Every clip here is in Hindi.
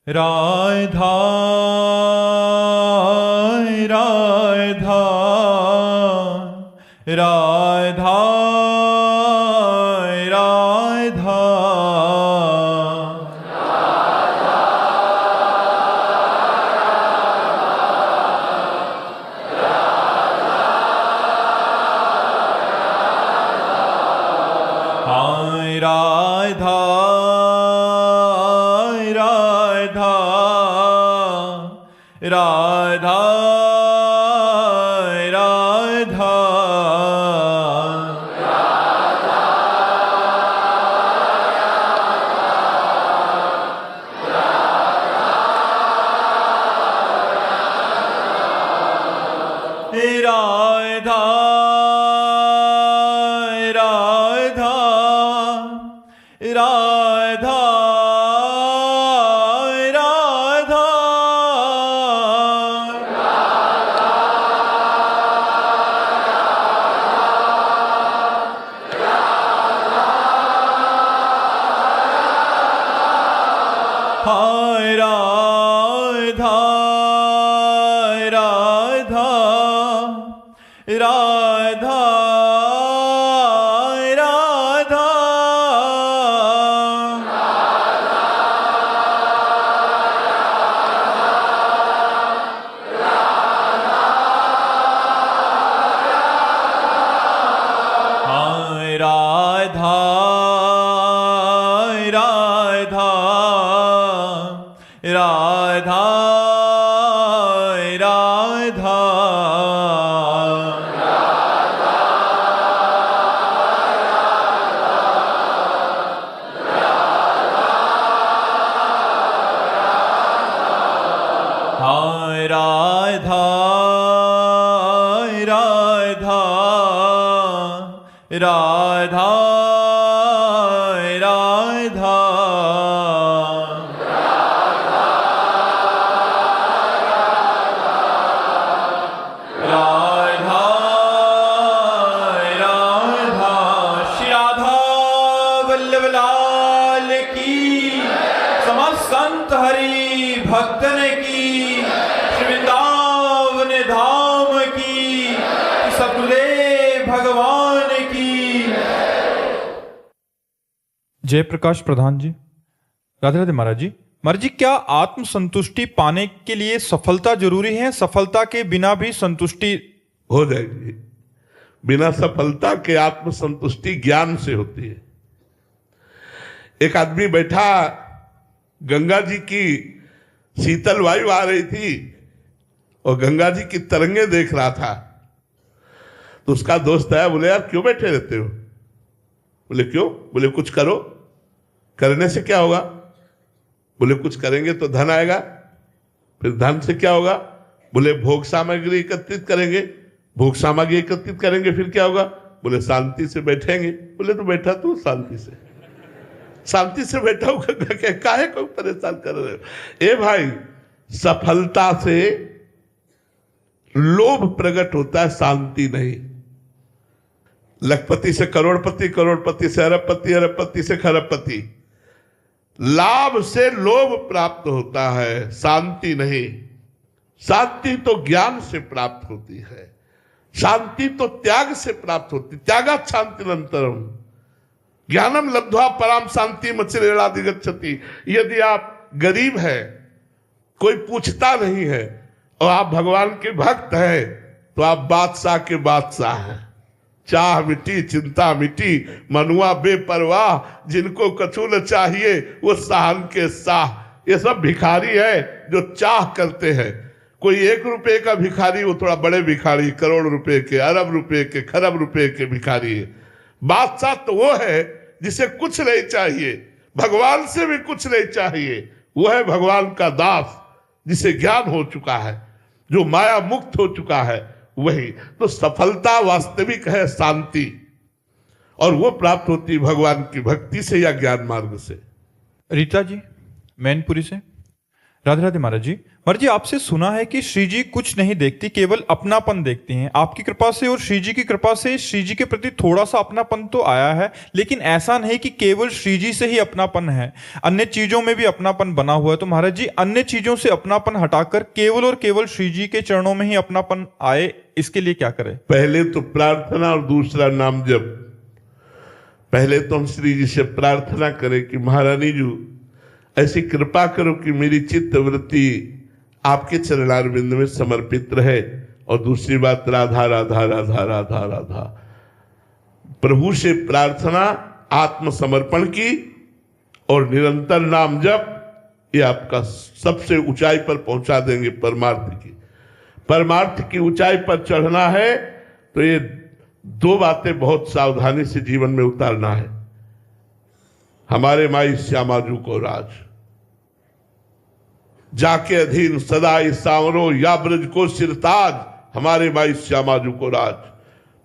राधा राधा राधा राधा हाय राधा राधा राधा राधा राधा राधा राधा राधा हाय राधा राधा राधा राधा हाय राधा राधा राधा राधा हाय राधा राधा राधा राधा राधा राधा श्री राधा वल्लभ लाल की, समस्त संत हरि भक्तन की, श्री वृंदावन धाम की, सतगुरुदेव भगवान की। जय प्रकाश प्रधान जी। राधे राधे महाराज जी। महाराज जी, क्या आत्म संतुष्टि पाने के लिए सफलता जरूरी है? सफलता के बिना भी संतुष्टि हो जाएगी। बिना सफलता के आत्म संतुष्टि ज्ञान से होती है। एक आदमी बैठा, गंगा जी की शीतल वायु आ रही थी और गंगा जी की तरंगे देख रहा था। तो उसका दोस्त आया, बोले यार क्यों बैठे रहते हो? बोले क्यों? बोले कुछ करो। करने से क्या होगा? बोले कुछ करेंगे तो धन आएगा। फिर धन से क्या होगा? बोले भोग सामग्री एकत्रित करेंगे। भोग सामग्री एकत्रित करेंगे फिर क्या होगा? बोले शांति से बैठेंगे। बोले तो बैठा तू शांति से, शांति से बैठा हूं, काहे को परेशान कर रहे हो? ए भाई, सफलता से लोभ प्रकट होता है, शांति नहीं। लखपति से करोड़पति, करोड़पति से अरबपति, अरबपति से खरबपति। लाभ से लोभ प्राप्त होता है, शांति नहीं। शांति तो ज्ञान से प्राप्त होती है, शांति तो त्याग से प्राप्त होती। त्यागात् शान्तिरन्तरम्, ज्ञानम लब्ध्वा पराम शांति मचिरेणाधिगच्छति। यदि आप गरीब हैं, कोई पूछता नहीं है, और आप भगवान के भक्त हैं, तो आप बादशाह के बादशाह हैं। चाह मिटी चिंता मिटी, मनुआ बेपरवाह, जिनको कछु न चाहिए वो साहन के साह। ये सब भिखारी है जो चाह करते हैं। कोई 1 रुपए का भिखारी, वो थोड़ा बड़े भिखारी, करोड़ रुपए के, अरब रुपए के, खरब रुपए के भिखारी है। बादशाह तो वो है जिसे कुछ नहीं चाहिए, भगवान से भी कुछ नहीं चाहिए। वो है भगवान का दास, जिसे ज्ञान हो चुका है, जो माया मुक्त हो चुका है। वही तो सफलता वास्तविक है, शांति। और वो प्राप्त होती भगवान की भक्ति से या ज्ञान मार्ग से। रीता जी मैनपुरी से। राधे राधे महाराज जी। महाराज जी, आपसे सुना है कि श्री जी कुछ नहीं देखती, केवल अपनापन देखती हैं। आपकी कृपा से और श्री जी की कृपा से श्री जी के प्रति थोड़ा सा अपनापन तो आया है, लेकिन ऐसा नहीं कि केवल श्री जी से ही अपनापन है, अन्य चीजों में भी अपनापन बना हुआ है। तो महाराज जी, अन्य चीजों से अपनापन हटाकर केवल और केवल श्री जी के चरणों में ही अपनापन आए, इसके लिए क्या करें? पहले तो प्रार्थना और दूसरा नाम जप। पहले तो हम श्री जी से प्रार्थना करें कि महारानी जी ऐसी कृपा करो कि मेरी चित्त वृत्ति आपके चरणारविंद में समर्पित रहे। और दूसरी बात, राधा राधा राधा राधा राधा, प्रभु से प्रार्थना आत्मसमर्पण की और निरंतर नाम जप, ये आपका सबसे ऊंचाई पर पहुंचा देंगे परमार्थ की। परमार्थ की ऊंचाई पर चढ़ना है तो ये दो बातें बहुत सावधानी से जीवन में उतारना है। हमारे माई श्यामाजू को राज, जाके अधीन सदाई सांवरो या ब्रज को सिरताज, हमारे माई श्यामाजू को राज।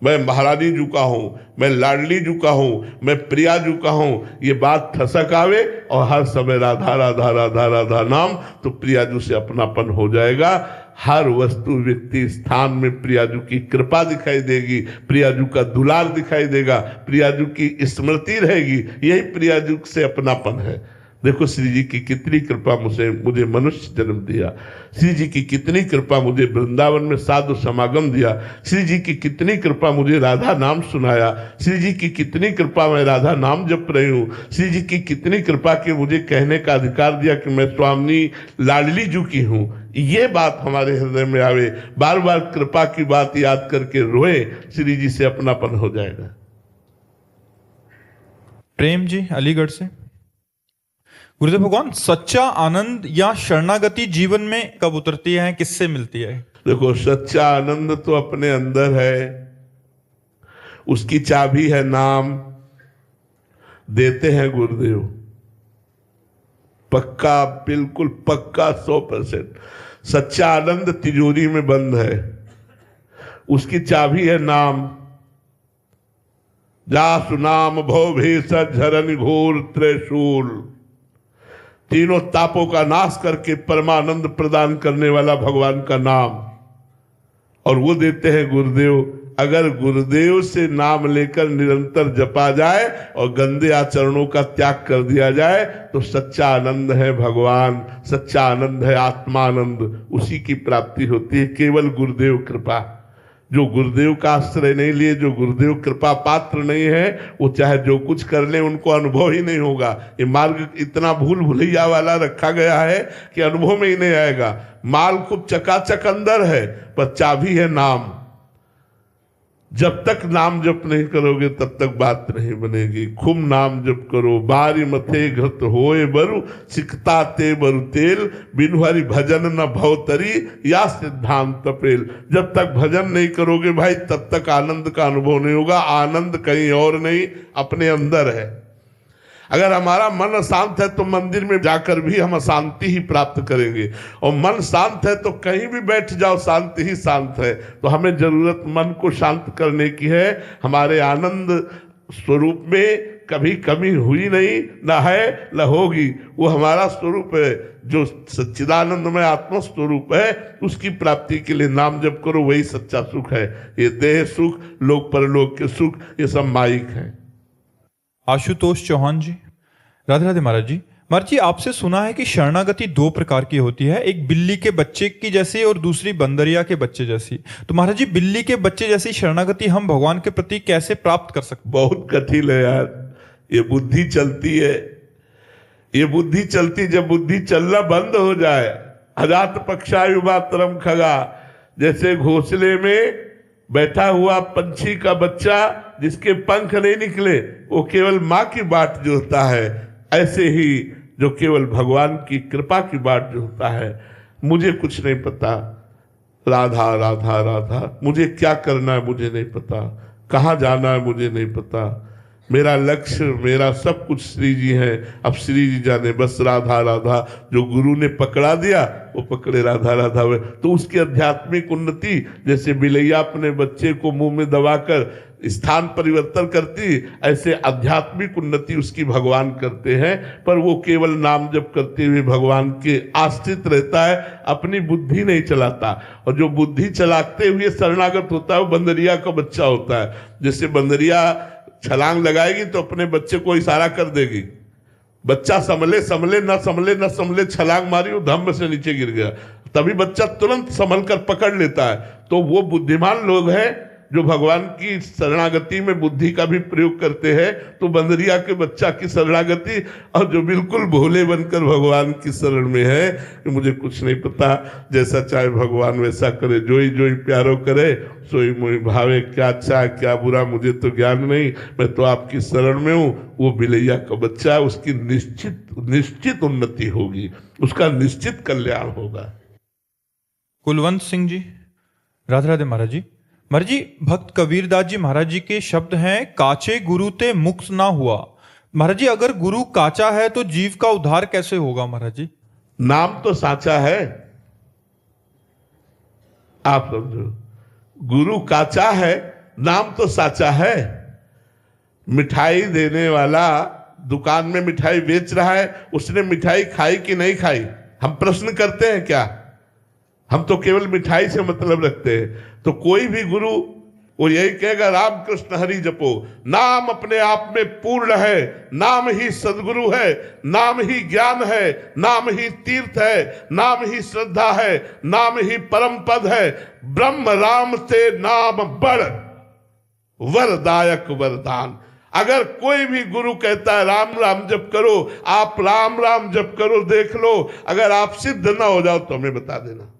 मैं महारानी जू का हूं, मैं लाडली जू का हूं, मैं प्रिया जू का हूं, ये बात ठसक आवे और हर समय राधा राधा राधा राधा नाम, तो प्रिया जू से अपनापन हो जाएगा। हर वस्तु व्यक्ति स्थान में प्रियाजू की कृपा दिखाई देगी, प्रियाजू का दुलार दिखाई देगा, प्रियाजू की स्मृति रहेगी। यही प्रियाजू से अपनापन है। देखो श्री जी की कितनी कृपा मुझे मनुष्य जन्म दिया, श्री जी की कितनी कृपा मुझे वृंदावन में साधु समागम दिया, श्री जी की कितनी कृपा मुझे राधा नाम सुनाया, श्री जी की कितनी कृपा मैं राधा नाम जप रही हूँ, श्री जी की कितनी कृपा कि मुझे कहने का अधिकार दिया कि मैं स्वामी लाडली जू की हूँ। ये बात हमारे हृदय में आवे, बार बार कृपा की बात याद करके रोए, श्री जी से अपनापन हो जाएगा। प्रेम जी अलीगढ़ से। गुरुदेव भगवान, सच्चा आनंद या शरणागति जीवन में कब उतरती है, किससे मिलती है? देखो, सच्चा आनंद तो अपने अंदर है, उसकी चाबी है नाम, देते हैं गुरुदेव। पक्का, बिल्कुल पक्का 100%। सच्चा आनंद तिजोरी में बंद है, उसकी चाबी है नाम। जासु नाम भो भेषज झरन घोर त्रिशूल, तीनों तापों का नाश करके परमानंद प्रदान करने वाला भगवान का नाम, और वो देते हैं गुरुदेव। अगर गुरुदेव से नाम लेकर निरंतर जपा जाए और गंदे आचरणों का त्याग कर दिया जाए तो सच्चा आनंद है भगवान, सच्चा आनंद है आत्मानंद, उसी की प्राप्ति होती है केवल गुरुदेव कृपा। जो गुरुदेव का आश्रय नहीं लिए, जो गुरुदेव कृपा पात्र नहीं है, वो चाहे जो कुछ कर ले उनको अनुभव ही नहीं होगा। ये मार्ग इतना भूल भुलैया वाला रखा गया है कि अनुभव में ही नहीं आएगा। माल खूब चकाचक अंदर है पर चाबी है नाम। जब तक नाम जप नहीं करोगे तब तक बात नहीं बनेगी। खूब नाम जप करो, बारी मथे घृत होए बरु, सिकता ते बरु तेल, बिनु हरि भजन न भवतरी या सिद्धांत पेल। जब तक भजन नहीं करोगे भाई तब तक आनंद का अनुभव नहीं होगा। आनंद कहीं और नहीं, अपने अंदर है। अगर हमारा मन अशांत है तो मंदिर में जाकर भी हम अशांति ही प्राप्त करेंगे, और मन शांत है तो कहीं भी बैठ जाओ शांति ही शांत है। तो हमें जरूरत मन को शांत करने की है। हमारे आनंद स्वरूप में कभी कमी हुई नहीं, न है न होगी। वो हमारा स्वरूप है जो सच्चिदानंद में आत्म स्वरूप है, उसकी प्राप्ति के लिए नाम जप करो, वही सच्चा सुख है। ये देह सुख, लोक परलोक के सुख, ये सब माइक है। आशुतोष चौहान जी। राधे राधे महाराज जी। महाराज जी, आपसे सुना है कि शरणागति 2 प्रकार की होती है, एक बिल्ली के बच्चे की जैसी और दूसरी बंदरिया के बच्चे जैसी। तो महाराज जी, बिल्ली के बच्चे जैसी शरणागति हम भगवान के प्रति कैसे प्राप्त कर सकते? बहुत कठिन है यार, ये बुद्धि चलती है, ये बुद्धि चलती। जब बुद्धि चलना बंद हो जाए, अजात पक्षायु मातरम खगा, जैसे घोंसले में बैठा हुआ पंछी का बच्चा जिसके पंख नहीं निकले, वो केवल माँ की बाट जोहता है, ऐसे ही जो केवल भगवान की कृपा की बाट जोहता है। मुझे कुछ नहीं पता, राधा राधा राधा, मुझे क्या करना है मुझे नहीं पता, कहाँ जाना है मुझे नहीं पता, मेरा लक्ष्य मेरा सब कुछ श्री जी है। अब श्री जी जाने, बस राधा राधा। जो गुरु ने पकड़ा दिया वो पकड़े राधा राधा हुए। तो उसकी आध्यात्मिक उन्नति, जैसे बिलैया अपने बच्चे को मुंह में दबाकर स्थान परिवर्तन करती, ऐसे आध्यात्मिक उन्नति उसकी भगवान करते हैं। पर वो केवल नाम जप करते हुए भगवान के आश्रित रहता है, अपनी बुद्धि नहीं चलाता। और जो बुद्धि चलाते हुए शरणागत होता है वो बंदरिया का बच्चा होता है। जैसे बंदरिया छलांग लगाएगी तो अपने बच्चे को इशारा कर देगी, बच्चा संभले संभले न संभले न संभले, छलांग मारी वो धम्म से नीचे गिर गया, तभी बच्चा तुरंत संभल कर पकड़ लेता है। तो वो बुद्धिमान लोग हैं जो भगवान की शरणागति में बुद्धि का भी प्रयोग करते हैं। तो बंदरिया के बच्चा की शरणागति, और जो बिल्कुल भोले बनकर भगवान की शरण में है कि मुझे कुछ नहीं पता, जैसा चाहे भगवान वैसा करे, जोई जोई प्यारो करे सोई मोई भावे, क्या अच्छा क्या बुरा मुझे तो ज्ञान नहीं, मैं तो आपकी शरण में हूँ। वो बिलैया का बच्चा, उसकी निश्चित उन्नति होगी, उसका निश्चित कल्याण होगा। कुलवंत सिंह जी, राधे राधे महाराज जी। महाराज जी, भक्त कबीरदास जी महाराज जी के शब्द हैं, काचे गुरु ते मुक्त ना हुआ। महाराज जी, अगर गुरु काचा है तो जीव का उद्धार कैसे होगा महाराज जी? नाम तो साचा है, आप समझो, गुरु काचा है, नाम तो साचा है। मिठाई देने वाला दुकान में मिठाई बेच रहा है, उसने मिठाई खाई कि नहीं खाई हम प्रश्न करते हैं क्या? हम तो केवल मिठाई से मतलब रखते हैं। तो कोई भी गुरु वो यही कहेगा, राम कृष्ण हरि जपो, नाम अपने आप में पूर्ण है, नाम ही सदगुरु है, नाम ही ज्ञान है, नाम ही तीर्थ है, नाम ही श्रद्धा है, नाम ही परम पद है। ब्रह्म राम से नाम बड़ वरदायक वरदान। अगर कोई भी गुरु कहता है राम राम जप करो, आप राम राम जप करो, देख लो, अगर आप सिद्ध ना हो जाओ तो हमें बता देना।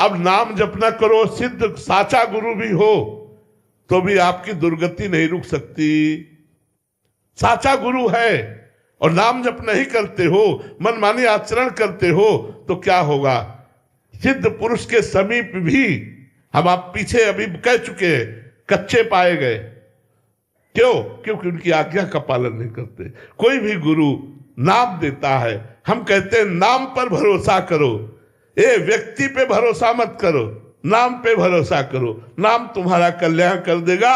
अब नाम जपना करो, सिद्ध साचा गुरु भी हो तो भी आपकी दुर्गति नहीं रुक सकती। साचा गुरु है और नाम जप नहीं करते हो, मनमानी आचरण करते हो, तो क्या होगा? सिद्ध पुरुष के समीप भी हम आप पीछे अभी कह चुके हैं, कच्चे पाए गए। क्यों? क्योंकि उनकी आज्ञा का पालन नहीं करते। कोई भी गुरु नाम देता है, हम कहते हैं नाम पर भरोसा करो, ए व्यक्ति पे भरोसा मत करो, नाम पे भरोसा करो, नाम तुम्हारा कल्याण कर देगा।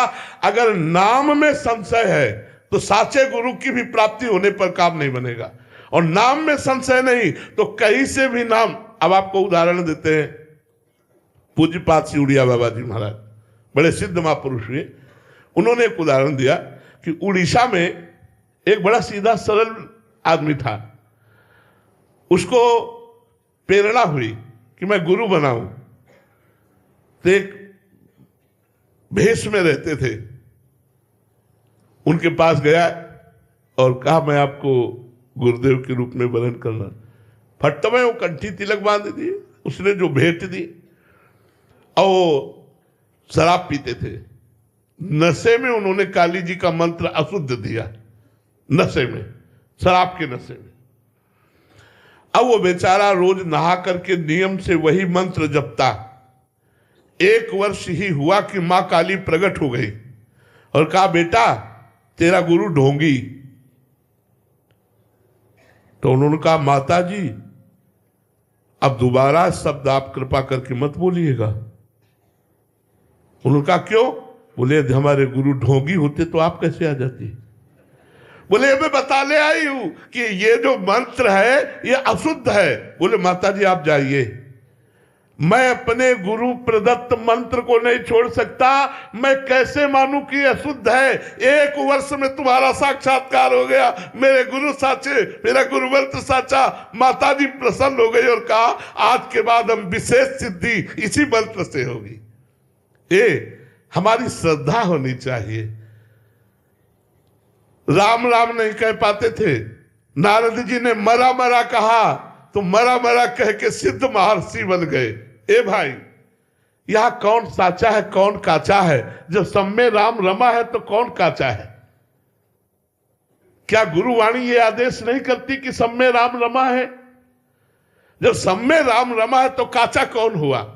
अगर नाम में संशय है तो साचे गुरु की भी प्राप्ति होने पर काम नहीं बनेगा, और नाम में संशय नहीं तो कहीं से भी नाम। अब आपको उदाहरण देते हैं, पूज्यपाद सिउड़िया बाबा जी महाराज बड़े सिद्ध महापुरुष हुए, उन्होंने एक उदाहरण दिया कि उड़ीसा में एक बड़ा सीधा सरल आदमी था, उसको प्रेरणा हुई कि मैं गुरु बनाऊं। तो एक भेष में रहते थे, उनके पास गया और कहा मैं आपको गुरुदेव के रूप में वरण करना। फट में वो कंठी तिलक बांध दी, उसने जो भेंट दी, और वो शराब पीते थे। नशे में उन्होंने काली जी का मंत्र अशुद्ध दिया, नशे में, शराब के नशे में। अब वो बेचारा रोज नहा करके नियम से वही मंत्र जपता। 1 वर्ष ही हुआ कि मां काली प्रकट हो गई और कहा, बेटा तेरा गुरु ढोंगी। तो उन्होंने कहा, माता जी अब दोबारा शब्द आप कृपा करके मत बोलिएगा। उन्होंने कहा, क्यों? बोले हमारे गुरु ढोंगी होते तो आप कैसे आ जाती? बोले मैं बताने आई हूं कि ये जो मंत्र है ये अशुद्ध है। बोले माता जी आप जाइए, मैं अपने गुरु प्रदत्त मंत्र को नहीं छोड़ सकता, मैं कैसे मानूं कि अशुद्ध है? 1 वर्ष में तुम्हारा साक्षात्कार हो गया, मेरे गुरु साचे, मेरा गुरु मंत्र साचा। माता जी प्रसन्न हो गई और कहा, आज के बाद हम विशेष सिद्धि इसी मंत्र से होगी। ये हमारी श्रद्धा होनी चाहिए। राम राम नहीं कह पाते थे, नारद जी ने मरा मरा कहा तो मरा मरा कह के सिद्ध महर्षि बन गए। ए भाई, यहां कौन साचा है कौन काचा है? जब सब में राम रमा है तो कौन काचा है? क्या गुरुवाणी ये आदेश नहीं करती कि सब में राम रमा है? जब सब में राम रमा है तो काचा कौन हुआ?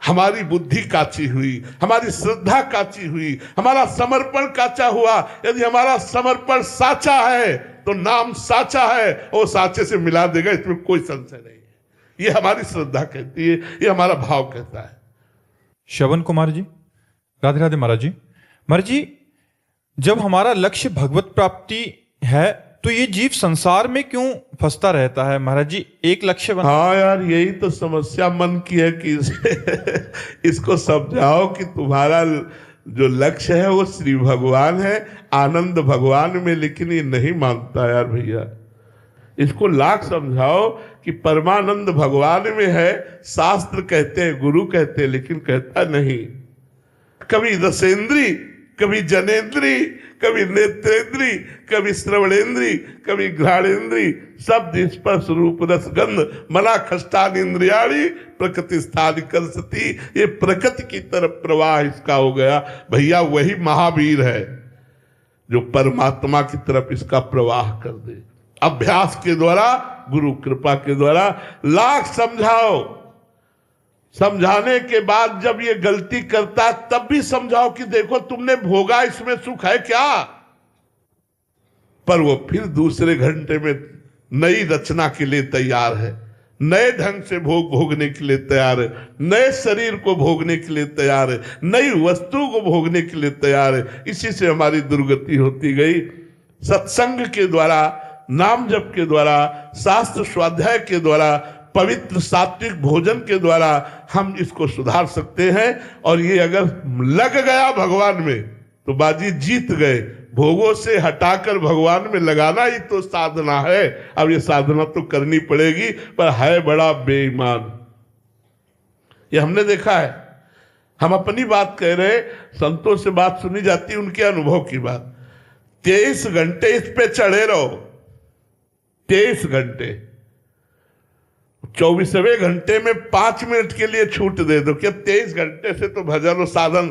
हमारी बुद्धि काची हुई, हमारी श्रद्धा काची हुई, हमारा समर्पण काचा हुआ। यदि हमारा समर्पण साचा है तो नाम साचा है, और साचे से मिला देगा, इसमें कोई संशय नहीं है। ये हमारी श्रद्धा कहती है, ये हमारा भाव कहता है। श्रवण कुमार जी, राधे राधे महाराज जी। महाराज जी, जब हमारा लक्ष्य भगवत प्राप्ति है तो ये जीव संसार में क्यों फंसता रहता है महाराज जी? एक लक्ष्य बना। हाँ यार, यही तो समस्या मन की है कि इसको समझाओ कि तुम्हारा जो लक्ष्य है वो श्री भगवान है, आनंद भगवान में, लेकिन ये नहीं मानता यार भैया। इसको लाख समझाओ कि परमानंद भगवान में है, शास्त्र कहते हैं, गुरु कहते हैं, लेकिन कहता नहीं। कभी रसेंद्री, कभी जनेन्द्री, कभी नेत्रेंद्री, कभी श्रवणेन्द्री, कभी घ्राणेन्द्री, शब्द स्पर्श रूप रस गंध मना खष्टान इंद्रियाणी प्रकृति स्थान करसती। ये प्रकृति की तरफ प्रवाह इसका हो गया भैया। वही महावीर है जो परमात्मा की तरफ इसका प्रवाह कर दे। अभ्यास के द्वारा, गुरु कृपा के द्वारा। लाख समझाओ, समझाने के बाद जब ये गलती करता तब भी समझाओ कि देखो तुमने भोगा, इसमें सुख है क्या। पर वो फिर दूसरे घंटे में नई रचना के लिए तैयार है, नए ढंग से भोगने के लिए तैयार है, नए शरीर को भोगने के लिए तैयार है, नई वस्तु को भोगने के लिए तैयार है। इसी से हमारी दुर्गति होती गई। सत्संग के द्वारा, नाम जप के द्वारा, शास्त्र स्वाध्याय के द्वारा, पवित्र सात्विक भोजन के द्वारा हम इसको सुधार सकते हैं। और ये अगर लग गया भगवान में तो बाजी जीत गए। भोगों से हटाकर भगवान में लगाना ही तो साधना है। अब ये साधना तो करनी पड़ेगी, पर है बड़ा बेईमान। ये हमने देखा है। हम अपनी बात कह रहे, संतों से बात सुनी जाती, उनके अनुभव की बात। 23 घंटे इस पे चढ़े रहो, 23 घंटे। 24वें घंटे में 5 मिनट के लिए छूट दे दो। क्या 23 घंटे से तो भजन और साधन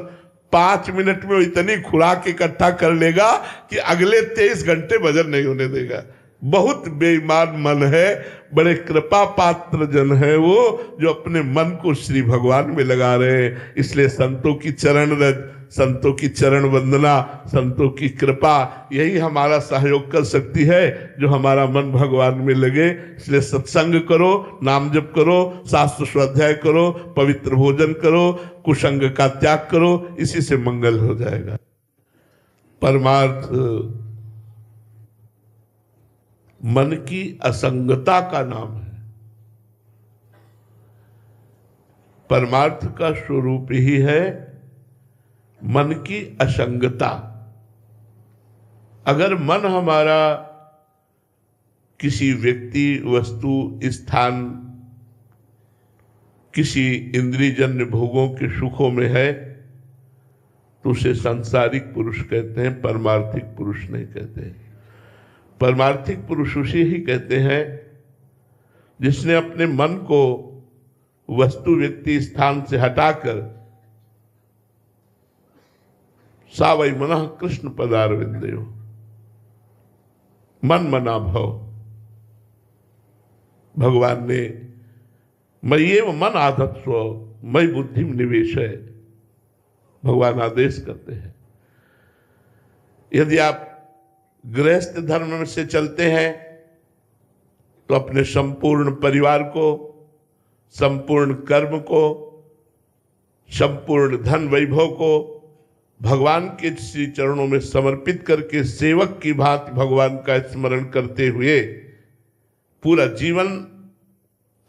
5 मिनट में इतनी खुराक इकट्ठा कर लेगा कि अगले 23 घंटे भजन नहीं होने देगा। बहुत बेईमान मन है। बड़े कृपा पात्र जन है वो, जो अपने मन को श्री भगवान में लगा रहे हैं। इसलिए संतों की चरण रज, संतों की चरण वंदना, संतों की कृपा, यही हमारा सहयोग कर सकती है, जो हमारा मन भगवान में लगे। इसलिए सत्संग करो, नाम जप करो, शास्त्र स्वाध्याय करो, पवित्र भोजन करो, कुसंग का त्याग करो, इसी से मंगल हो जाएगा। परमार्थ मन की असंगता का नाम है। परमार्थ का स्वरूप ही है मन की असंगता। अगर मन हमारा किसी व्यक्ति, वस्तु, स्थान, किसी इंद्रियजन्य भोगों के सुखों में है तो उसे सांसारिक पुरुष कहते हैं, परमार्थिक पुरुष नहीं कहते। परमार्थिक पुरुष उसे ही कहते हैं जिसने अपने मन को वस्तु, व्यक्ति, स्थान से हटाकर सा वै मनः कृष्ण पदारविंदयो, मन मना भव। भगवान ने मय्येव मन आधत्स्व मयि बुद्धिम निवेशय, भगवान आदेश करते हैं। यदि आप गृहस्थ धर्म में से चलते हैं तो अपने संपूर्ण परिवार को, संपूर्ण कर्म को, संपूर्ण धन वैभव को भगवान के श्री चरणों में समर्पित करके सेवक की भांति भगवान का स्मरण करते हुए पूरा जीवन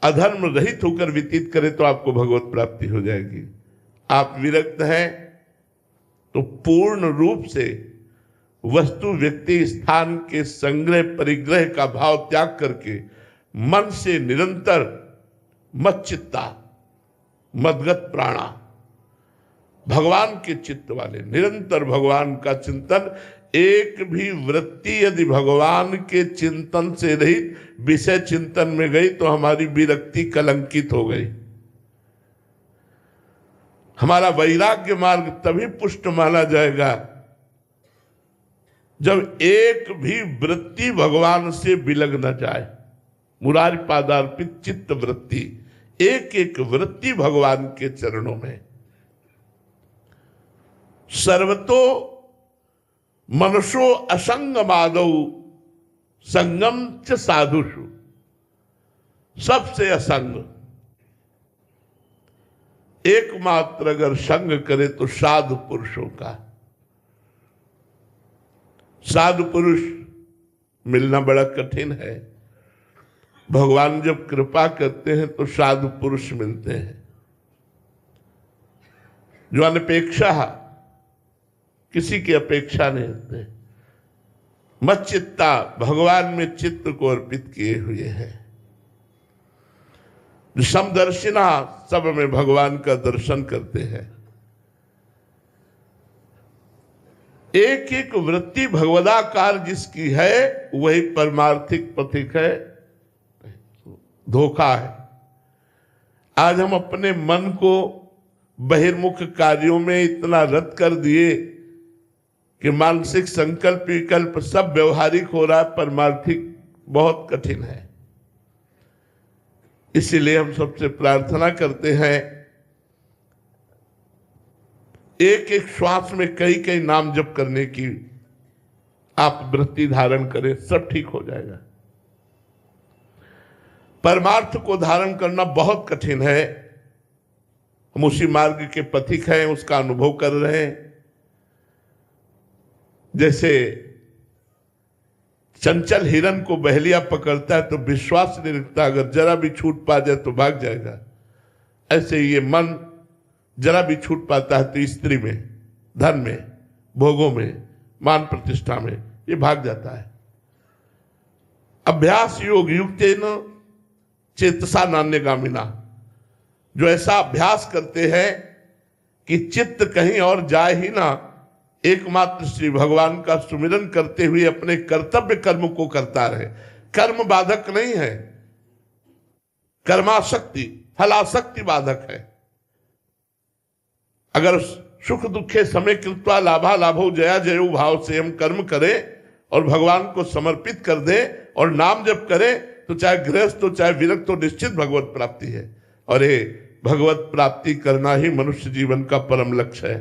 अधर्म रहित होकर व्यतीत करें तो आपको भगवत प्राप्ति हो जाएगी। आप विरक्त हैं तो पूर्ण रूप से वस्तु, व्यक्ति, स्थान के संग्रह परिग्रह का भाव त्याग करके मन से निरंतर मच्चित्ता, मदगत प्राणा, भगवान के चित्त वाले, निरंतर भगवान का चिंतन। एक भी वृत्ति यदि भगवान के चिंतन से रहित विषय चिंतन में गई तो हमारी विरक्ति कलंकित हो गई। हमारा वैराग्य मार्ग तभी पुष्ट माना जाएगा जब एक भी वृत्ति भगवान से विलग न जाए। मुरारी पादार्पित चित्त वृत्ति, एक एक वृत्ति भगवान के चरणों में। सर्वतो मनसो असंगमादौ संगम च साधुषु, सबसे असंग। एकमात्र अगर संग करे तो साधु पुरुषों का। साधु पुरुष मिलना बड़ा कठिन है। भगवान जब कृपा करते हैं तो साधु पुरुष मिलते हैं जो अनपेक्षा, किसी की अपेक्षा नहीं होते, मत चित्ता, भगवान में चित्त को अर्पित किए हुए हैं, जो समदर्शिना, सब में भगवान का दर्शन करते हैं। एक एक वृत्ति भगवदाकार जिसकी है वही परमार्थिक पथिक है, धोखा है। आज हम अपने मन को बहिर्मुख कार्यों में इतना रत कर दिए कि मानसिक संकल्प विकल्प सब व्यवहारिक हो रहा है, परमार्थिक बहुत कठिन है। इसीलिए हम सबसे प्रार्थना करते हैं, एक एक श्वास में कई कई नाम जप करने की आप वृत्ति धारण करें, सब ठीक हो जाएगा। परमार्थ को धारण करना बहुत कठिन है, हम उसी मार्ग के पथिक हैं, उसका अनुभव कर रहे हैं। जैसे चंचल हिरन को बहेलिया पकड़ता है तो विश्वास नहीं रखता, अगर जरा भी छूट पा जाए तो भाग जाएगा। ऐसे ये मन जरा भी छूट पाता है तो स्त्री में, धन में, भोगों में, मान प्रतिष्ठा में ये भाग जाता है। अभ्यास योग युक्तेन चेतसा नान्यगामिना, जो ऐसा अभ्यास करते हैं कि चित्त कहीं और जाए ही ना, एकमात्र श्री भगवान का सुमिरन करते हुए अपने कर्तव्य कर्म को करता रहे। कर्म बाधक नहीं है, कर्माशक्ति, फलाशक्ति बाधक है। अगर सुख दुखे समय कृत्वा लाभा लाभो जया जयो भाव से हम कर्म करें और भगवान को समर्पित कर दें और नाम जप करें तो चाहे गृहस्थ हो चाहे विरक्त हो, निश्चित भगवत प्राप्ति है। और ये भगवत प्राप्ति करना ही मनुष्य जीवन का परम लक्ष्य है,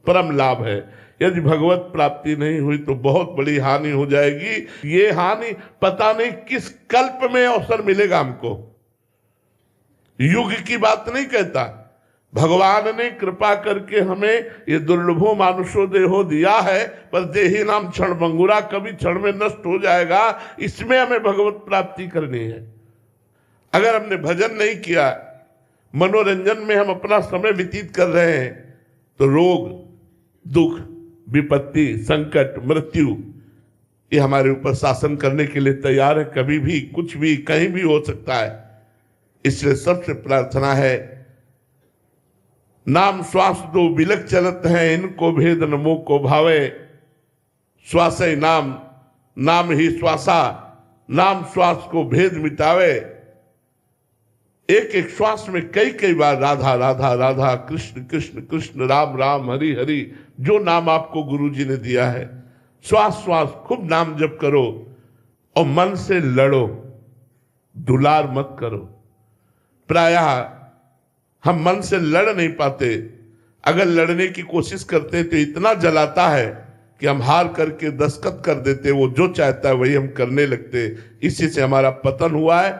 परम लाभ है। यदि भगवत प्राप्ति नहीं हुई तो बहुत बड़ी हानि हो जाएगी। ये हानि पता नहीं किस कल्प में अवसर मिलेगा हमको। युग की बात नहीं कहता, भगवान ने कृपा करके हमें ये दुर्लभो मानुषो देहो दिया है, पर देही नाम क्षण भंगुरा, कभी क्षण में नष्ट हो जाएगा। इसमें हमें भगवत प्राप्ति करनी है। अगर हमने भजन नहीं किया, मनोरंजन में हम अपना समय व्यतीत कर रहे हैं, तो रोग, दुख, विपत्ति, संकट, मृत्यु ये हमारे ऊपर शासन करने के लिए तैयार है। कभी भी कुछ भी कहीं भी हो सकता है। इसलिए सबसे प्रार्थना है, नाम श्वास दो बिलक चलत है, इनको भेद नमो को भावे। श्वास नाम, नाम ही श्वासा, नाम श्वास को भेद मिटावे। एक एक श्वास में कई कई बार राधा राधा राधा, कृष्ण कृष्ण कृष्ण, राम राम, हरि हरि, जो नाम आपको गुरु जी ने दिया है। श्वास श्वास खूब नाम जप करो और मन से लड़ो, दुलार मत करो। प्रायः हम मन से लड़ नहीं पाते। अगर लड़ने की कोशिश करते तो इतना जलाता है कि हम हार करके दस्तखत कर देते, वो जो चाहता है वही हम करने लगते। इसी से हमारा पतन हुआ है,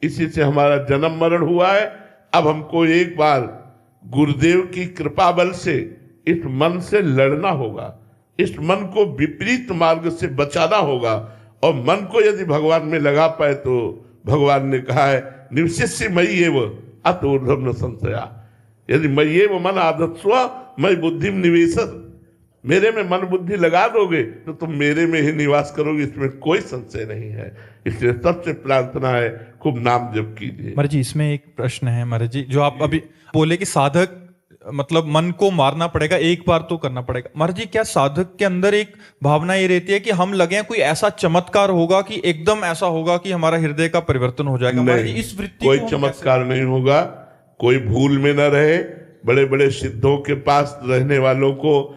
इसी से हमारा जन्म मरण हुआ है। अब हमको एक बार गुरुदेव की कृपा बल से इस मन से लड़ना होगा, इस मन को विपरीत मार्ग से बचाना होगा। और मन को यदि भगवान में लगा पाए तो भगवान ने कहा है, निवशिष्य मयि एव अत ऊर्ध्वं न संशया। यदि मयि एव मन आधत्स्व मयि बुद्धिम निवेशत, मेरे में मन बुद्धि लगा दोगे तो तुम मेरे में ही निवास करोगे, इसमें कोई संशय नहीं है। इसलिए सबसे प्रार्थना है, खूब नाम जप कीजिए। महाराज जी, इसमें एक प्रश्न है महाराज जी, जो आप अभी बोले कि साधक मतलब मन को मारना पड़ेगा, एक बार तो करना पड़ेगा। महाराज जी, क्या साधक के अंदर एक भावना ये रहती है कि हम लगे कोई ऐसा चमत्कार होगा कि एकदम ऐसा होगा कि हमारा हृदय का परिवर्तन हो जाएगा? महाराज जी, इस वृत्ति कोई चमत्कार नहीं होगा, कोई भूल में न रहे। बड़े बड़े सिद्धों के पास रहने वालों को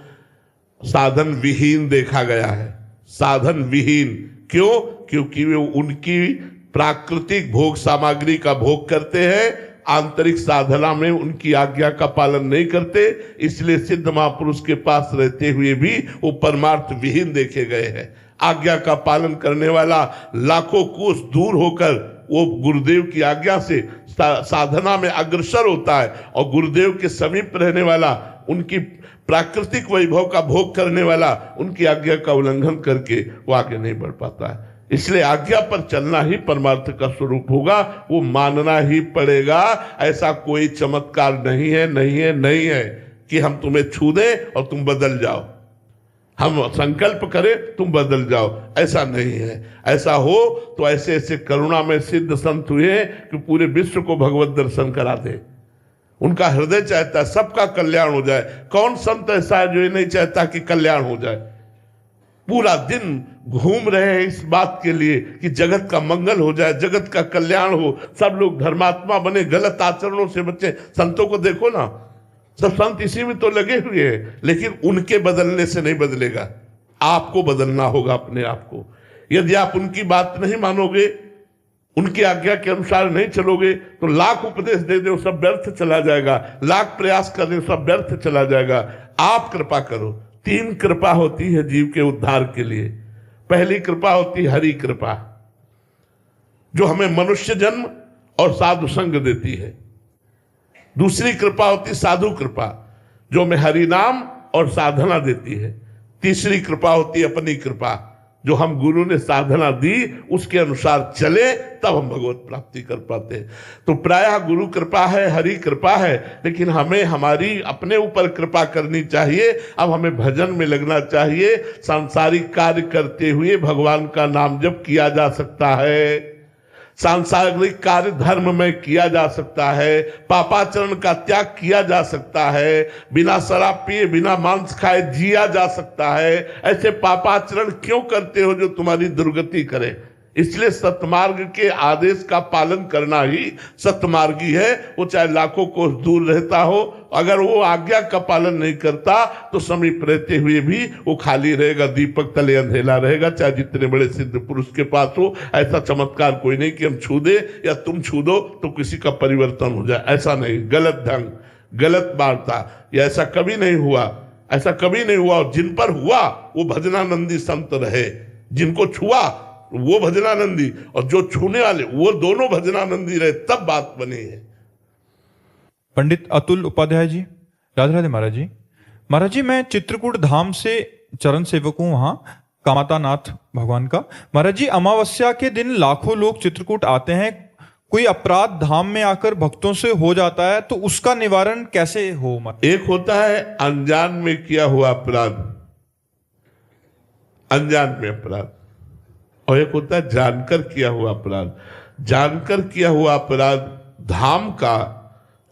साधन विहीन देखा गया है। साधन विहीन क्यों? क्योंकि वे उनकी प्राकृतिक भोग सामग्री का भोग करते हैं, आंतरिक साधना में उनकी आज्ञा का पालन नहीं करते। इसलिए सिद्ध महापुरुष के पास रहते हुए भी वो परमार्थ विहीन देखे गए हैं। आज्ञा का पालन करने वाला लाखों कोस दूर होकर वो गुरुदेव की आज्ञा से साधना में अग्रसर होता है, और गुरुदेव के समीप रहने वाला, उनकी प्राकृतिक वैभव का भोग करने वाला, उनकी आज्ञा का उल्लंघन करके वो आगे नहीं बढ़ पाता है। इसलिए आज्ञा पर चलना ही परमार्थ का स्वरूप होगा, वो मानना ही पड़ेगा। ऐसा कोई चमत्कार नहीं है, नहीं है, नहीं है कि हम तुम्हें छू दें और तुम बदल जाओ, हम संकल्प करें तुम बदल जाओ, ऐसा नहीं है। ऐसा हो तो ऐसे ऐसे करुणा में सिद्ध संत हुए कि पूरे विश्व को भगवत दर्शन करा दे। उनका हृदय चाहता है सबका कल्याण हो जाए। कौन संत ऐसा है जो ये नहीं चाहता कि कल्याण हो जाए? पूरा दिन घूम रहे हैं इस बात के लिए कि जगत का मंगल हो जाए, जगत का कल्याण हो, सब लोग धर्मात्मा बने, गलत आचरणों से बचे। संतों को देखो ना, सब संत इसी में तो लगे हुए हैं, लेकिन उनके बदलने से नहीं बदलेगा। आपको बदलना होगा अपने आप को। यदि आप उनकी बात नहीं मानोगे, उनकी आज्ञा के अनुसार नहीं चलोगे, तो लाख उपदेश दे दो सब व्यर्थ चला जाएगा, लाख प्रयास कर दो सब व्यर्थ चला जाएगा। आप कृपा करो। 3 कृपा होती है जीव के उद्धार के लिए। पहली कृपा होती है हरि कृपा, जो हमें मनुष्य जन्म और साधु संग देती है। दूसरी कृपा होती साधु कृपा, जो हमें हरि नाम और साधना देती है। तीसरी कृपा होती अपनी कृपा, जो हम गुरु ने साधना दी उसके अनुसार चले तब हम भगवत प्राप्ति कर पाते हैं। तो प्रायः गुरु कृपा है, हरि कृपा है, लेकिन हमें हमारी अपने ऊपर कृपा करनी चाहिए। अब हमें भजन में लगना चाहिए। सांसारिक कार्य करते हुए भगवान का नाम जप किया जा सकता है, सांसारिक कार्य धर्म में किया जा सकता है, पापाचरण का त्याग किया जा सकता है, बिना शराब पिए बिना मांस खाए जिया जा सकता है। ऐसे पापाचरण क्यों करते हो जो तुम्हारी दुर्गति करे? इसलिए सतमार्ग के आदेश का पालन करना ही सतमार्गी है। वो चाहे लाखों कोस दूर रहता हो, अगर वो आज्ञा का पालन नहीं करता तो समीप रहते हुए भी वो खाली रहेगा, दीपक तले अंधेला रहेगा, चाहे जितने बड़े सिद्ध पुरुष के पास हो। ऐसा चमत्कार कोई नहीं कि हम छू दे या तुम छू दो तो किसी का परिवर्तन हो जाए, ऐसा नहीं। गलत ढंग, गलत वार्ता, या ऐसा कभी नहीं हुआ, ऐसा कभी नहीं हुआ। और जिन पर हुआ वो भजनानंदी संत रहे, जिनको छुआ वो भजनानंदी और जो छूने वाले वो दोनों भजनानंदी रहे, तब बात बनी है। पंडित अतुल उपाध्याय जी, राधे राधे महाराज जी। महाराज जी, मैं चित्रकूट धाम से चरण सेवक हूँ, वहाँ कामाता नाथ भगवान का। महाराज जी, अमावस्या के दिन लाखों लोग चित्रकूट आते हैं। कोई अपराध धाम में आकर भक्तों से हो जाता है तो उसका निवारण कैसे हो? एक होता है अनजान में किया हुआ अपराध, अनजान में अपराध, और एक होता है जानकर किया हुआ अपराध। जानकर किया हुआ अपराध धाम का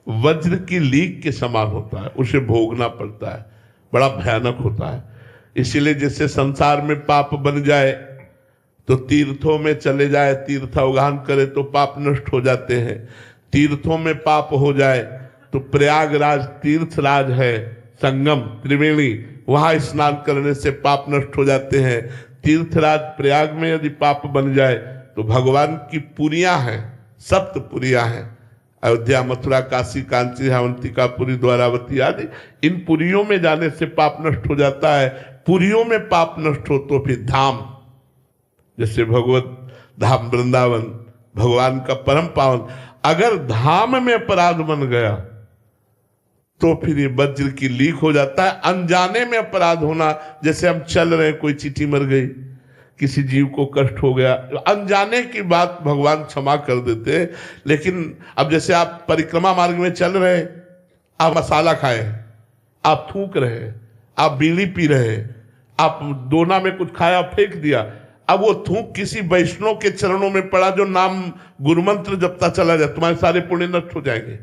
वज्र की लीक के समान होता है, उसे भोगना पड़ता है, बड़ा भयानक होता है। इसीलिए जैसे संसार में पाप बन जाए तो तीर्थों में चले जाए, तीर्थावगान करे तो पाप नष्ट हो जाते हैं। तीर्थों में पाप हो जाए तो प्रयागराज तीर्थराज है, संगम त्रिवेणी, वहां स्नान करने से पाप नष्ट हो जाते हैं। तीर्थराज प्रयाग में यदि पाप बन जाए तो भगवान की पुरियां हैं, सप्त पुरियां हैं, अयोध्या, मथुरा, काशी, कांची, अवंतिकापुरी, द्वारावती आदि। इन पुरियों में जाने से पाप नष्ट हो जाता है। पुरियों में पाप नष्ट हो तो फिर धाम, जैसे भगवत धाम वृंदावन, भगवान का परम पावन, अगर धाम में अपराध बन गया तो फिर ये वज्र की लीक हो जाता है। अनजाने में अपराध होना, जैसे हम चल रहे, कोई चींटी मर गई, किसी जीव को कष्ट हो गया, अनजाने की बात भगवान क्षमा कर देते हैं। लेकिन अब जैसे आप परिक्रमा मार्ग में चल रहे, आप मसाला खाए, आप थूक रहे, आप बीड़ी पी रहे, आप दोना में कुछ खाया फेंक दिया, अब वो थूक किसी वैष्णव के चरणों में पड़ा जो नाम गुरुमंत्र जपता चला जाए, तुम्हारे सारे पुण्य नष्ट हो जाएंगे।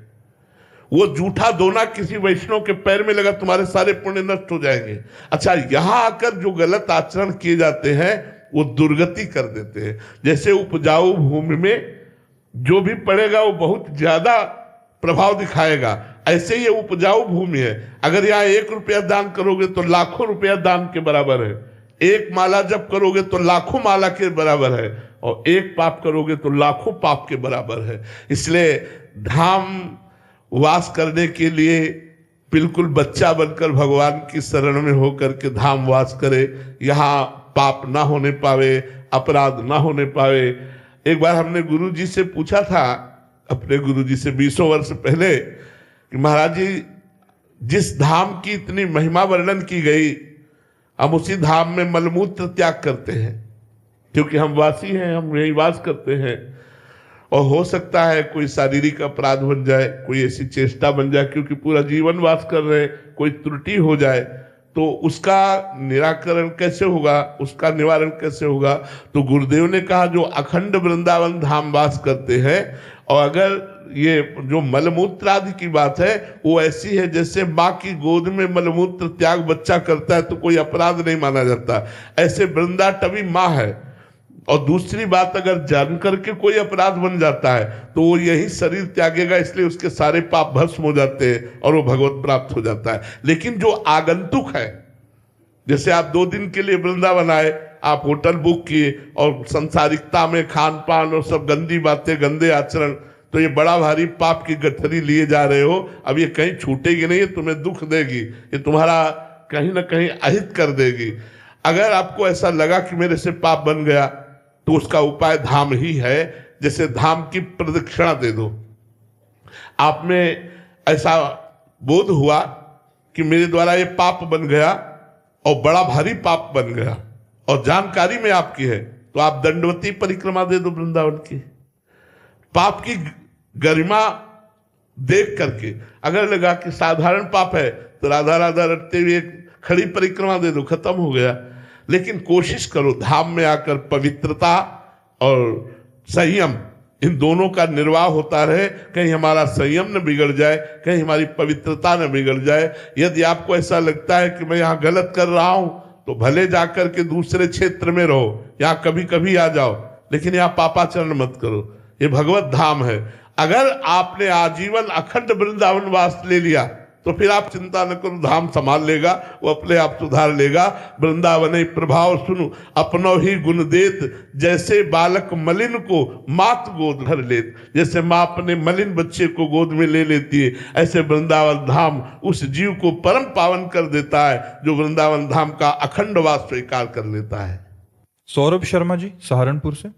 वो जूठा दोना किसी वैष्णव के पैर में लगा, तुम्हारे सारे पुण्य नष्ट हो जाएंगे। अच्छा, यहां आकर जो गलत आचरण किए जाते हैं वो दुर्गति कर देते हैं। जैसे उपजाऊ भूमि में जो भी पड़ेगा वो बहुत ज्यादा प्रभाव दिखाएगा, ऐसे ये उपजाऊ भूमि है। अगर यहाँ 1 रुपया दान करोगे तो लाखों रुपया दान के बराबर है, 1 माला जप करोगे तो लाखों माला के बराबर है, और 1 पाप करोगे तो लाखों पाप के बराबर है। इसलिए धाम वास करने के लिए बिल्कुल बच्चा बनकर भगवान की शरण में होकर के धाम वास करे, यहाँ पाप ना होने पावे, अपराध ना होने पावे। एक बार हमने गुरुजी से पूछा था, अपने गुरुजी से 20 वर्ष पहले, कि महाराज जी जिस धाम की इतनी महिमा वर्णन की गई, हम उसी धाम में मलमूत्र त्याग करते हैं, क्योंकि हम वासी हैं, हम यही वास करते हैं। और हो सकता है कोई शारीरिक अपराध बन जाए, कोई ऐसी चेष्टा बन जाए, क्योंकि पूरा जीवन वास कर रहे हैं, कोई त्रुटि हो जाए तो उसका निराकरण कैसे होगा, उसका निवारण कैसे होगा। तो गुरुदेव ने कहा जो अखंड वृंदावन धाम वास करते हैं, और अगर ये जो मलमूत्र आदि की बात है वो ऐसी है जैसे माँ की गोद में मलमूत्र त्याग बच्चा करता है तो कोई अपराध नहीं माना जाता, ऐसे वृंदाटवी माँ है। और दूसरी बात, अगर जान करके कोई अपराध बन जाता है तो वो यही शरीर त्यागेगा, इसलिए उसके सारे पाप भस्म हो जाते हैं और वो भगवत प्राप्त हो जाता है। लेकिन जो आगंतुक है, जैसे आप 2 दिन के लिए वृंदावन आए, आप होटल बुक किए और संसारिकता में खान पान और सब गंदी बातें, गंदे आचरण, तो ये बड़ा भारी पाप की गठरी लिए जा रहे हो। अब ये कहीं छूटेगी नहीं, ये तुम्हें दुख देगी, ये तुम्हारा कहीं ना कहीं अहित कर देगी। अगर आपको ऐसा लगा कि मेरे से पाप बन गया, तो उसका उपाय धाम ही है। जैसे धाम की प्रदक्षिणा दे दो। आप में ऐसा बोध हुआ कि मेरे द्वारा ये पाप बन गया और बड़ा भारी पाप बन गया, और जानकारी में आपकी है, तो आप दंडवती परिक्रमा दे दो वृंदावन की। पाप की गरिमा देख करके अगर लगा कि साधारण पाप है तो राधा राधा रटते हुए खड़ी परिक्रमा दे दो, खत्म हो गया। लेकिन कोशिश करो धाम में आकर पवित्रता और संयम, इन दोनों का निर्वाह होता रहे। कहीं हमारा संयम न बिगड़ जाए, कहीं हमारी पवित्रता न बिगड़ जाए। यदि आपको ऐसा लगता है कि मैं यहाँ गलत कर रहा हूं, तो भले जाकर के दूसरे क्षेत्र में रहो, यहाँ कभी कभी आ जाओ, लेकिन यहाँ पापाचरण मत करो। ये भगवत धाम है। अगर आपने आजीवन अखंड वृंदावन वास ले लिया तो फिर आप चिंता न करो, धाम संभाल लेगा, वो अपने आप सुधार लेगा। वृंदावन प्रभाव सुनो, अपनो ही गुण देत, जैसे बालक मलिन को मात गोद भर लेत। जैसे माँ अपने मलिन बच्चे को गोद में ले लेती है, ऐसे वृंदावन धाम उस जीव को परम पावन कर देता है जो वृंदावन धाम का अखंड वास स्वीकार कर लेता है। सौरभ शर्मा जी, सहारनपुर से।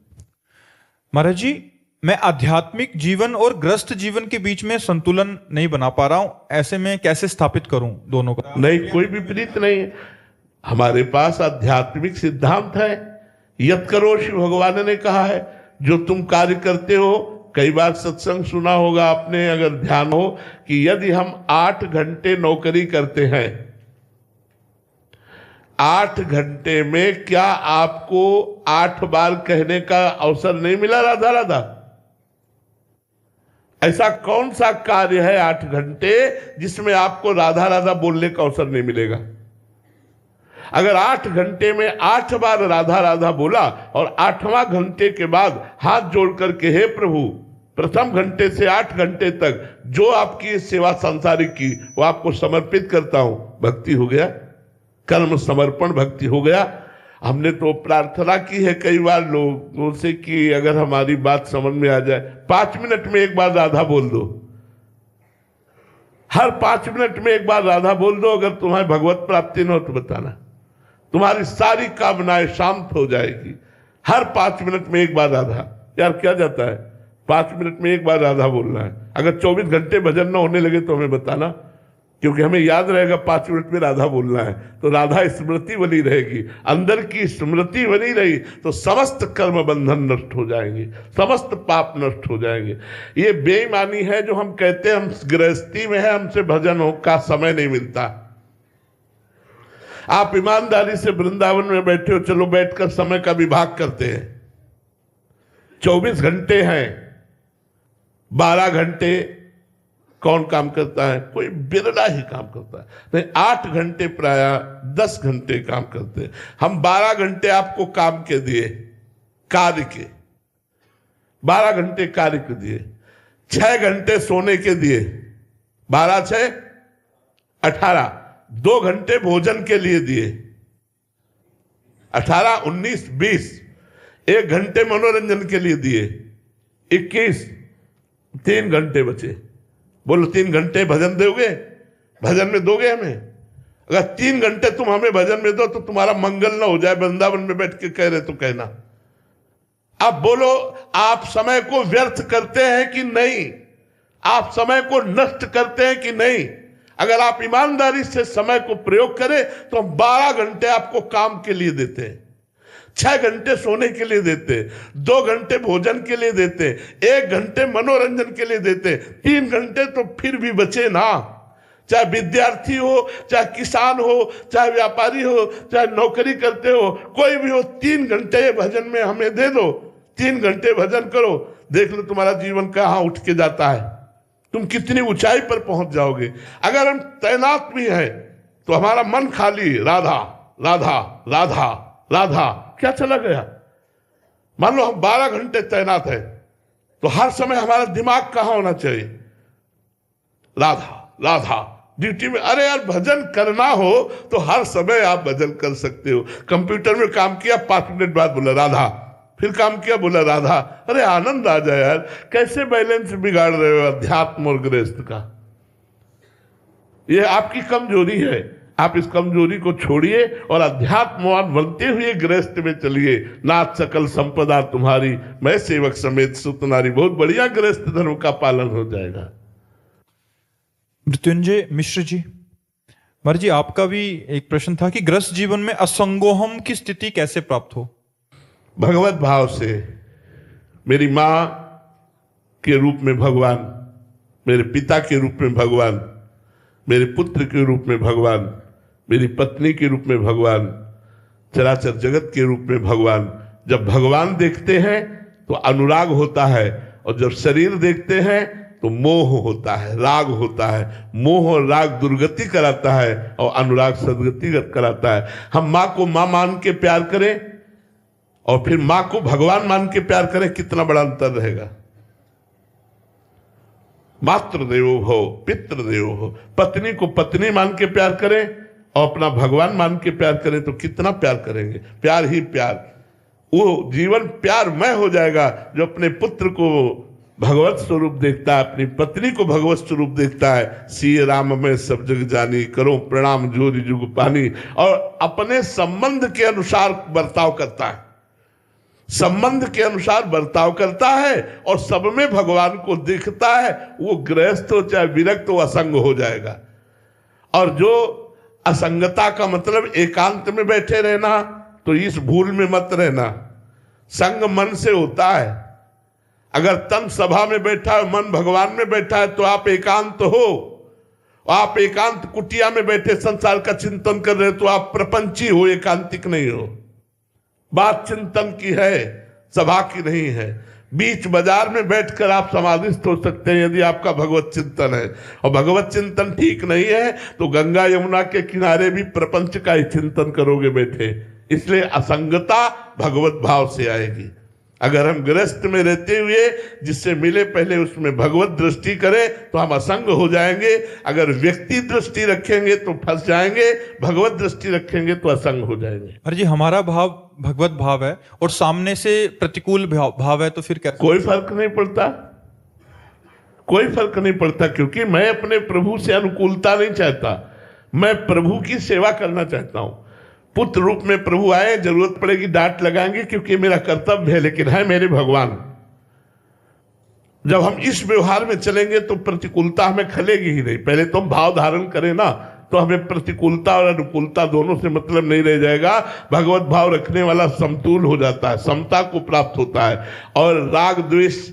महाराज जी, मैं आध्यात्मिक जीवन और ग्रस्त जीवन के बीच में संतुलन नहीं बना पा रहा हूं, ऐसे में कैसे स्थापित करूं दोनों का? नहीं, कोई विपरीत नहीं है। हमारे पास आध्यात्मिक सिद्धांत है। यत करो शिव भगवान ने कहा है, जो तुम कार्य करते हो। कई बार सत्संग सुना होगा आपने, अगर ध्यान हो, कि यदि हम 8 घंटे नौकरी करते हैं, 8 घंटे में क्या आपको 8 बार कहने का अवसर नहीं मिला राधा राधा? ऐसा कौन सा कार्य है 8 घंटे जिसमें आपको राधा राधा बोलने का अवसर नहीं मिलेगा? अगर 8 घंटे में 8 बार राधा राधा बोला और 8वां घंटे के बाद हाथ जोड़ करके, हे प्रभु, प्रथम घंटे से 8 घंटे तक जो आपकी सेवा सांसारिक की वो आपको समर्पित करता हूं, भक्ति हो गया, कर्म समर्पण भक्ति हो गया। हमने तो प्रार्थना की है कई बार लोगों से कि अगर हमारी बात समझ में आ जाए, 5 मिनट में एक बार राधा बोल दो, हर 5 मिनट में एक बार राधा बोल दो। अगर तुम्हारी भगवत प्राप्ति न हो तो बताना, तुम्हारी सारी कामनाएं शांत हो जाएगी। हर 5 मिनट में एक बार राधा। यार क्या जाता है, 5 मिनट में एक बार राधा बोलना है। अगर 24 घंटे भजन न होने लगे तो हमें बताना, क्योंकि हमें याद रहेगा 5 मिनट में राधा बोलना है, तो राधा स्मृति बनी रहेगी। अंदर की स्मृति बनी रही तो समस्त कर्म बंधन नष्ट हो जाएंगे, समस्त पाप नष्ट हो जाएंगे। ये बेईमानी है जो हम कहते हैं हम गृहस्थी में है, हमसे भजन हो का समय नहीं मिलता। आप ईमानदारी से वृंदावन में बैठे हो, चलो बैठकर समय का विभाग करते हैं। 24 घंटे हैं, 12 घंटे कौन काम करता है? कोई बिरला ही काम करता है। नहीं, 8 घंटे प्राय 10 घंटे काम करते हैं। हम 12 घंटे आपको काम के दिए, कार्य के 12 घंटे कार्य के दिए, 6 घंटे सोने के दिए, 12 6 18, 2 घंटे भोजन के लिए दिए, 18 19 20, 1 घंटे मनोरंजन के लिए दिए, 21, 3 घंटे बचे। बोलो 3 घंटे भजन दोगे? भजन में दोगे हमें? अगर 3 घंटे तुम हमें भजन में दो तो तुम्हारा मंगल ना हो जाए, वृंदावन में बैठ के कह रहे तो कहना। अब बोलो, आप समय को व्यर्थ करते हैं कि नहीं? आप समय को नष्ट करते हैं कि नहीं? अगर आप ईमानदारी से समय को प्रयोग करें तो हम 12 घंटे आपको काम के लिए देते हैं, 6 घंटे सोने के लिए देते हैं, 2 घंटे भोजन के लिए देते हैं, 1 घंटे मनोरंजन के लिए देते हैं, 3 घंटे तो फिर भी बचे ना। चाहे विद्यार्थी हो, चाहे किसान हो, चाहे व्यापारी हो, चाहे नौकरी करते हो, कोई भी हो, 3 घंटे भजन में हमें दे दो, 3 घंटे भजन करो, देख लो तुम्हारा जीवन कहाँ उठ के जाता है, तुम कितनी ऊंचाई पर पहुंच जाओगे। अगर हम तैनात भी हैं तो हमारा मन खाली राधा राधा राधा राधा क्या चला गया। मान लो हम 12 घंटे तैनात हैं तो हर समय हमारा दिमाग कहाँ होना चाहिए? राधा राधा ड्यूटी में। अरे यार, भजन करना हो तो हर समय आप भजन कर सकते हो। कंप्यूटर में काम किया, 5 मिनट बाद बोला राधा, फिर काम किया, बोला राधा। अरे आनंद आ जाए यार। कैसे बैलेंस बिगाड़ रहे हो अध्यात्म और गृहस्थ का? ये आपकी कमजोरी है। आप इस कमजोरी को छोड़िए और अध्यात्मवान बनते हुए गृहस्थ में चलिए। नाथ सकल संपदा तुम्हारी, मैं सेवक समेत सुत नारी। बहुत बढ़िया गृहस्थ धर्म का पालन हो जाएगा। मृत्युंजय मिश्र जी, महाराज जी, आपका भी एक प्रश्न था कि गृहस्थ जीवन में असंगोहम की स्थिति कैसे प्राप्त हो? भगवत भाव से। मेरी माँ के रूप में भगवान, मेरे पिता के रूप में भगवान, मेरे पुत्र के रूप में भगवान, मेरी पत्नी के रूप में भगवान, चराचर जगत के रूप में भगवान। जब भगवान देखते हैं तो अनुराग होता है, और जब शरीर देखते हैं तो मोह होता है, राग होता है। मोह और राग दुर्गति कराता है और अनुराग सदगति कराता है। हम माँ को माँ मान के प्यार करें और फिर माँ को भगवान मान के प्यार करें, कितना बड़ा अंतर रहेगा। मातृ देवो भव पितृ देवो भव। पत्नी को पत्नी मान के प्यार करें और अपना भगवान मान के प्यार करें तो कितना प्यार करेंगे। प्यार ही प्यार। वो जीवन प्यारमय हो जाएगा जो अपने पुत्र को भगवत स्वरूप देखता है, अपनी पत्नी को भगवत स्वरूप देखता है। सिय राम में सब जग जानी, करो प्रणाम जोरी जुग पानी। और अपने संबंध के अनुसार बर्ताव करता है, संबंध के अनुसार बर्ताव करता है और सब में भगवान को देखता है। वो गृहस्थ हो चाहे विरक्त हो, असंग हो जाएगा। और जो असंगता का मतलब एकांत में बैठे रहना, तो इस भूल में मत रहना। संग मन से होता है। अगर तन सभा में बैठा है, मन भगवान में बैठा है, तो आप एकांत हो। आप एकांत कुटिया में बैठे संसार का चिंतन कर रहे हो तो आप प्रपंची हो, एकांतिक नहीं हो। बात चिंतन की है, सभा की नहीं है। बीच बाजार में बैठकर आप समाधिस्थ हो सकते हैं यदि आपका भगवत चिंतन है। और भगवत चिंतन ठीक नहीं है तो गंगा यमुना के किनारे भी प्रपंच का ही चिंतन करोगे बैठे। इसलिए असंगता भगवत भाव से आएगी। अगर हम गृहस्थ में रहते हुए जिससे मिले पहले उसमें भगवत दृष्टि करें तो हम असंग हो जाएंगे। अगर व्यक्ति दृष्टि रखेंगे तो फंस जाएंगे, भगवत दृष्टि रखेंगे तो असंग हो जाएंगे। अरे जी, हमारा भाव भगवत भाव है और सामने से प्रतिकूल भाव है, तो फिर क्या? कोई फर्क नहीं पड़ता, कोई फर्क नहीं पड़ता। क्योंकि मैं अपने प्रभु से अनुकूलता नहीं चाहता, मैं प्रभु की सेवा करना चाहता हूं। पुत्र रूप में प्रभु आए, जरूरत पड़ेगी डांट लगाएंगे क्योंकि मेरा कर्तव्य है, लेकिन है मेरे भगवान। जब हम इस व्यवहार में चलेंगे तो प्रतिकूलता हमें खलेगी ही नहीं। पहले तो हम भाव धारण करें ना, तो हमें प्रतिकूलता और अनुकूलता दोनों से मतलब नहीं रह जाएगा। भगवत भाव रखने वाला समतुल हो जाता है, समता को प्राप्त होता है। और राग द्वेष,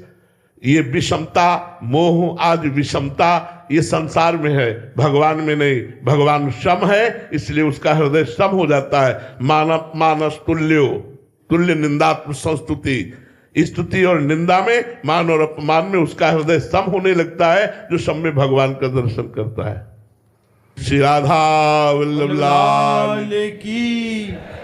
ये विषमता, मोह आदि विषमता ये संसार में है, भगवान में नहीं। भगवान सम है, इसलिए उसका हृदय सम हो जाता है। मानव मानस तुल्यो, तुल्य निंदात्म संस्तुति। स्तुति और निंदा में, मान और अपमान में उसका हृदय सम होने लगता है, जो सम में भगवान का दर्शन करता है। श्री राधा वल्लभ लाल की।